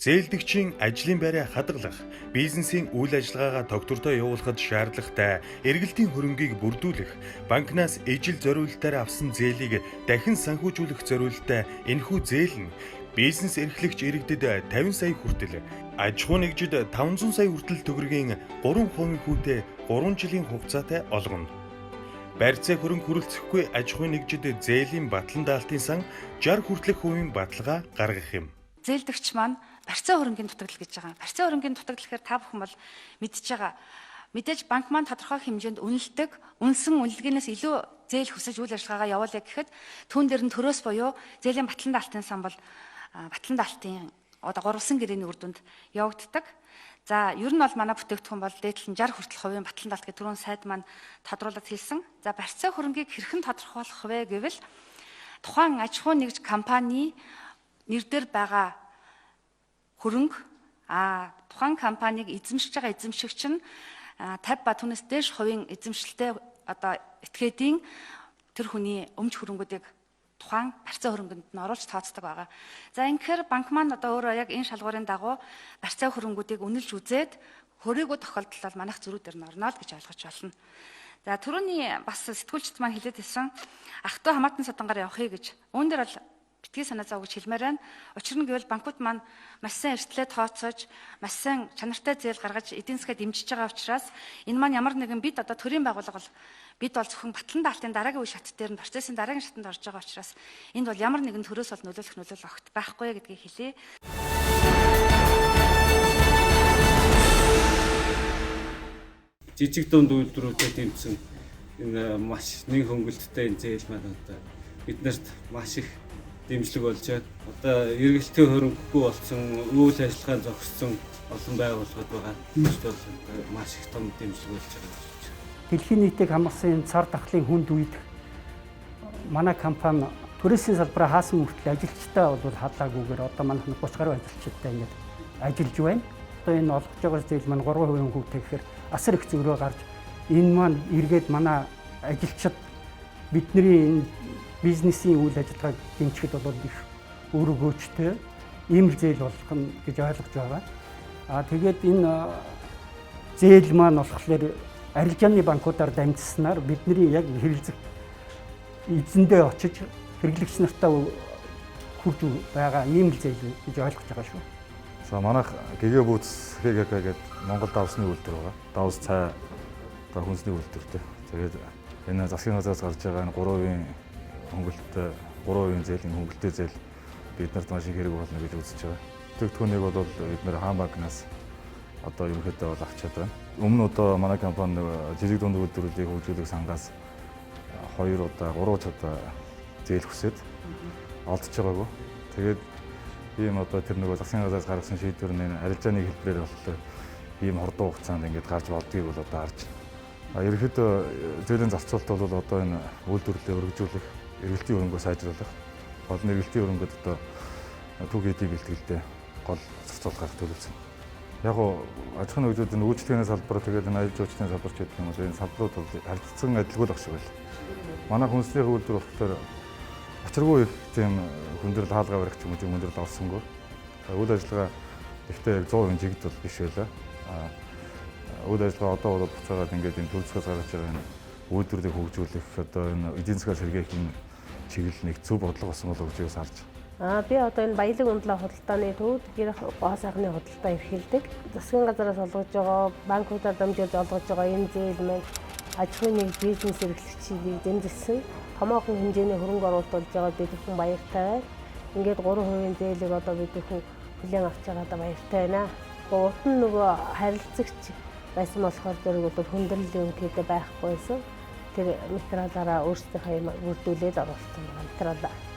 Зээлдэгчийн ажлын байраа хадгалах, бизнесийн үйл ажиллагаагаа тогтвортой явуулахад шаардлагатай эргэлтийн хөрөнгийг бүрдүүлэх, банкнаас ижил зориулалтаар авсан зээлийг дахин санхүүжүүлэх зориулалттай энэхүү зээл нь бизнес эрхлэгч иргэдэд 50 сая хүртэл, аж ахуй нэгжид 500 сая хүртэл төгрөгийн 3% хүүтэй 3 жилийн хугацаатай олгоно. Барьцаа хөрөнгө хүрэлцэхгүй аж ахуй нэгжид зээлийн батлан даалтын сан 60 хүртэлх хувийн баталгаа гаргах юм. Зээлдэгч маань барьцаа хөрөнгийн дутагдал гэж байгаа. Барьцаа хөрөнгийн дутагдал гэхээр та бүхэн бол мэдж байгаа. Мэдээж банк маань тодорхой хэмжээнд үнэлдэг, үнэлсэн үнэлгээнээс илүү зээл хүсэж үйл ажиллагаагаа явуулъя гэхэд түүн дээр нь төрөөс буюу зээлийн батлан даалтын сан бол батлан даалтын гурван гэрээний үр дүнд явагддаг. За ер нь бол манай бүтээгдэхүүн бол дээдлэн 60 хүртэл хувийн батлан даалт гэх түрүүн сайд маань тодруулаад хэлсэн. За барьцаа хөрөнгийг хэрхэн тодорхойлох вэ гэвэл тухайн аж ахуй нэгж компани нэр дээр байгаа хөрөнгө тухайн компанийг эзэмшиж байгаа эзэмшигч нь 50 ба түүнээс дээш хувийн эзэмшилтэй этгээдийн тэр хүний өмч хөрөнгүүдийг тухайн барьцаа хөрөнгөнд нь оруулж тооцдог байгаа. За ингэхээр банк маань өөрөө яг энэ шалгуурын дагуу барьцаа хөрөнгүүдийг үнэлж үзээд хөрөөгөө тохиолдол бол манайх зөрүү дээр нь орно л гэж ойлгож байна. За түрүүний бас сэтгүүлчд маань хэлээд хэлсэн ах トゥ хамаатан садангаар явахыг гэж. Үүн дээр бол битгий санаа зов гэж хэлмээр байна. Учир нь гэвэл банкуд маань маш сайн эрсдлээ тооцоож, маш сайн чанартай зээл гаргаж эдийн засгаа дэмжиж байгаа учраас энэ маань ямар нэгэн бид төрийн байгууллага бол бид бол зөвхөн батлан даалтын дараагийн үе шат дээр нь процессын дараагийн шатанд орж байгаа учраас энд бол ямар нэгэн төрөөс бол нөлөөлөх огт байхгүй гэдгийг хэлье. Жижиг дунд үйлдвэрүүдэд тэмцсэн энэ маш нэг хөнгөлөлттэй энэ зээл маань биднэрт маш их дэмжлэг болж байна. Эргэлтийн хөрөнгөгүй болсон, үйл ажиллагаа зогссон олон байгууллагууд байгаа. Бол маш их том дэмжлэг болж байгаа. Дэлхийн нийтийг хамгаалсан цар тахлын хүнд үед манай компани туризмын салбараа хаасан хүртэл ажилчтай бол хадаагүйгээр манайх 30 гаруй ажилчтай ингээд ажиллаж байна. Энэ олгож байгаа зээл маань 3% хүүтэй гэхээр асар их зөрөө гарч энэ маань эргээд манай ажилчид бидний бизнесийн үйл ажиллагааг дэмжихэд бол их өөр өгөөжтэй ийм л зээл болох нь гэж ойлгож байгаа. Тэгээд энэ зээл маань болохоор арилжааны банкудаар дамжсанаар бидний яг хэрэглэх эзэндээ очиж хэрэглэгч нартай хүрж байгаа ийм л зээл гэж ойлгож байгаа шүү. За манайх ГГ бүүц ХГК гэдэг Монгол давсны үйлдвэр байгаа. Давс цай хүнсний үйлдвэртэй. Тэгээд энэ засгийн газраас гарч байгаа энэ 3% хөнгөлөлтөй 3% зээлийн хөнгөлөлтөй зээл биднэрт маш их хэрэг болно гэж үзэж байгаа. Бүтээгдэхүүнийг бол бид нэр хаан банкнаас ерөнхийдөө бол авчаад байна. Өмнө манай компани жижиг дунд үйлдвэрлэлийг хөгжүүлэх сангаас 2 удаа 3 удаа зээл хүсээд олдож байгаагүй. Тэгээд ийм тэр засгийн газраас гаргасан шийдвэр нь арилжааны хэлбэрээр болохоор ийм хурдан хугацаанд ингээд гарч болдгийг бол харж байна. Ерөнхийдөө зээлийн зарцуулалт бол энэ үйлдвэрлэлээ өргөжүүлэх, эргэлтийн хөрөнгөө сайжруулах, гол нь эргэлтийн хөрөнгөд түүхийдийн бэлтгэлтэй гол зарцуулалт гаргах төлөвлөсөн. Яг аж ахуйн нэгжүүдийн үйлчлэгээний салбар тэгээд энэ аял жуулчдын салбар ч гэдэг юм уу энэ салбарууд бол харилцсан адилгүй л шиг байл. Манай хүнсний үйлдвэр болохоор очиргүй их тийм хүндрэл хаалгаа барих ч юм уу хүндрэл орсонгүй. Үйл ажиллагаа ихтэй 100% жигд бол биш байлаа. Үйл ажиллагаа бол буцаагаад ингээд энэ төлөвлөсгөөс гаргаж байгаа энэ үйлдвэрлэлийг хөгжүүлэх энэ эдийн засгаа сэргээх энэ чиглэл нэг зөв бодлого болсон болов гэж харж. Би энэ баялаг ундлаа худалдааны төвд гэр гоо сайхны худалдаа эрхэлдэг. Засгийн газараас олгож байгаа, банкудаар дамжуулж олгож байгаа энэ зээл маань аж ахуйн нэг бизнес эрхлэгчийг дэмжсэн. Томоохон хэмжээний хөрөнгө оруулалт болж байгаа бид бүхэн баяртай байна. Ингээд 3% зээлийг бид бүхэн хүлээн авч байгаа баяртай байна. Урд нь харилцагч байсан болохоор зэрэг бол хүндрэл ерөнхийдөө байхгүй байсан. Тэр материалаараа өөрсдийнхөө бүрдүүлээд оруулсан байна. Материалаа